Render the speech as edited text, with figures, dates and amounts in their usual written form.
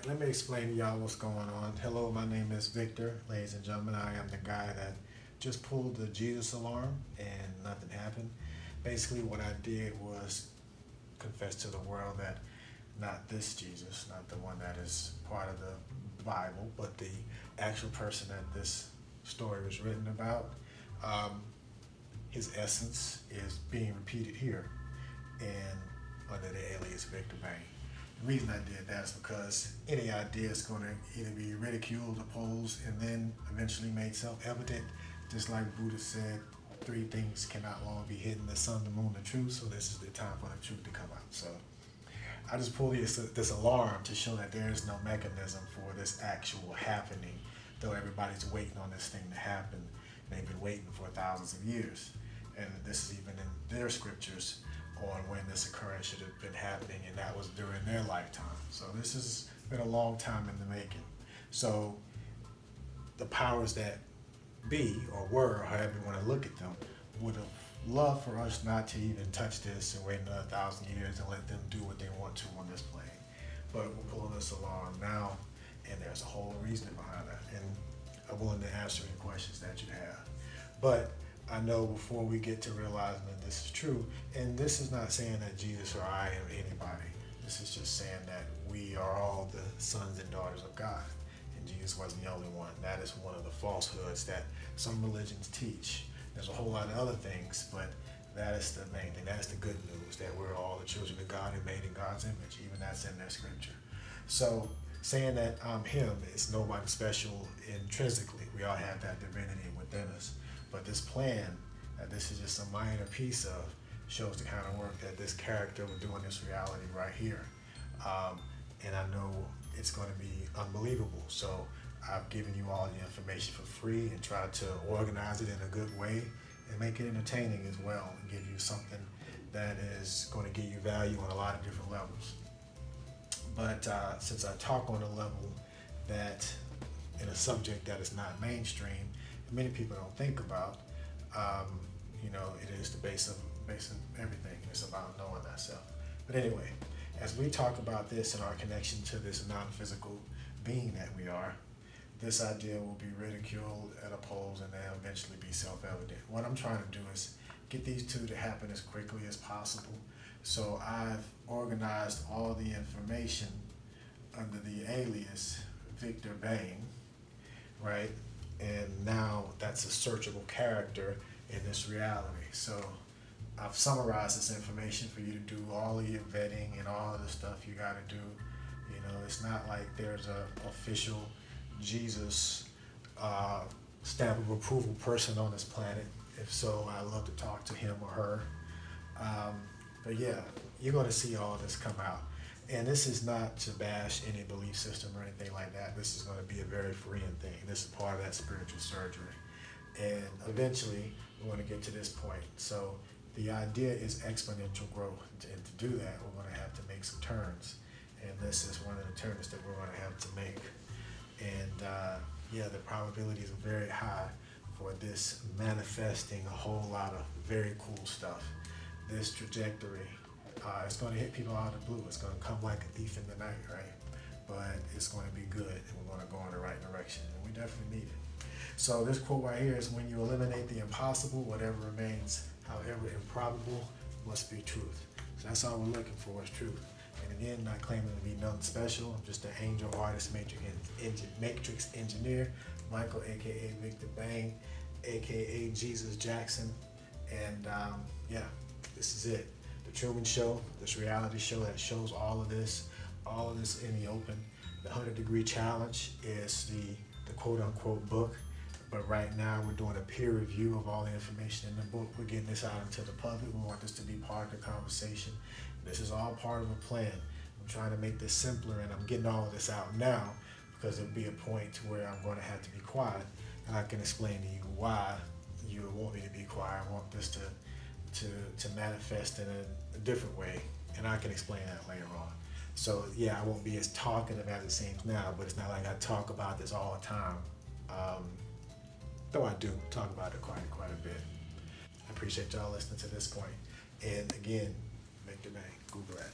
let me explain to y'all what's going on. Hello, my name is Victor. Ladies and gentlemen, I am the guy that just pulled the Jesus alarm and nothing happened. Basically, what I did was confess to the world that not this Jesus, not the one that is part of the Bible, but the actual person that this story was written about. His essence is being repeated here and under the alias Vikter. The reason I did that is because any idea is going to either be ridiculed, opposed, and then eventually made self-evident. Just like Buddha said, three things cannot long be hidden: the sun, the moon, the truth. So this is the time for the truth to come out. So I just pulled this alarm to show that there is no mechanism for this actual happening, though everybody's waiting on this thing to happen. They've been waiting for thousands of years. And this is even in their scriptures on when this occurrence should have been happening, and that was during their lifetime. So this has been a long time in the making. So the powers that be, or were, or however you want to look at them, would have loved for us not to even touch this and wait another 1,000 years and let them do what they want to on this plane. But we're pulling this alarm now, and there's a whole reason behind that. And I'm willing to answer any questions that you have. But I know before we get to realizing that this is true, and this is not saying that Jesus or I am anybody. This is just saying that we are all the sons and daughters of God, and Jesus wasn't the only one. That is one of the falsehoods that some religions teach. There's a whole lot of other things, but that is the main thing. That is the good news, that we're all the children of God and made in God's image. Even that's in their scripture. So saying that I'm him is nobody special intrinsically. We all have that divinity within us. But this plan, that this is just a minor piece of, shows the kind of work that this character would do in this reality right here. And I know it's going to be unbelievable. So I've given you all the information for free and tried to organize it in a good way and make it entertaining as well, and give you something that is going to give you value on a lot of different levels. But since I talk on a level that, in a subject that is not mainstream, many people don't think about, it is the base of everything. It's about knowing thyself. But anyway, as we talk about this and our connection to this non-physical being that we are, this idea will be ridiculed and opposed, and then eventually be self-evident. What I'm trying to do is get these two to happen as quickly as possible. So I've organized all the information under the alias Vikter Bang, right? And now that's a searchable character in this reality. So I've summarized this information for you to do all of your vetting and all of the stuff you got to do. It's not like there's a official Jesus stamp of approval person on this planet. If so, I'd love to talk to him or her. But yeah, you're going to see all of this come out. And this is not to bash any belief system or anything like that. This is going to be a very freeing thing. This is part of that spiritual surgery. And eventually, we're going to get to this point. So the idea is exponential growth. And to do that, we're going to have to make some turns. And this is one of the turns that we're going to have to make. And the probabilities are very high for this manifesting a whole lot of very cool stuff. This trajectory, it's going to hit people out of the blue. It's going to come like a thief in the night, right? But it's going to be good, and we're going to go in the right direction, and we definitely need it. So this quote right here is, when you eliminate the impossible, whatever remains, however improbable, must be truth. So that's all we're looking for, is truth. And again, not claiming to be nothing special. I'm just an angel artist, matrix engineer, Michael, aka Vikter Bang, aka Jesus Jackson. And this is it. The Trueman Show, this reality show that shows all of this in the open. The 100-degree challenge is the quote-unquote book. But right now we're doing a peer review of all the information in the book. We're getting this out into the public. We want this to be part of the conversation. This is all part of a plan. I'm trying to make this simpler, and I'm getting all of this out now because there'll be a point where I'm going to have to be quiet, and I can explain to you why you want me to be quiet. I want this to manifest in a different way, and I can explain that later on. So I won't be as talkative as it seems now, but it's not like I talk about this all the time. Though I do talk about it quite a bit. I appreciate y'all listening to this point. And again, Vikter Bang, Google that.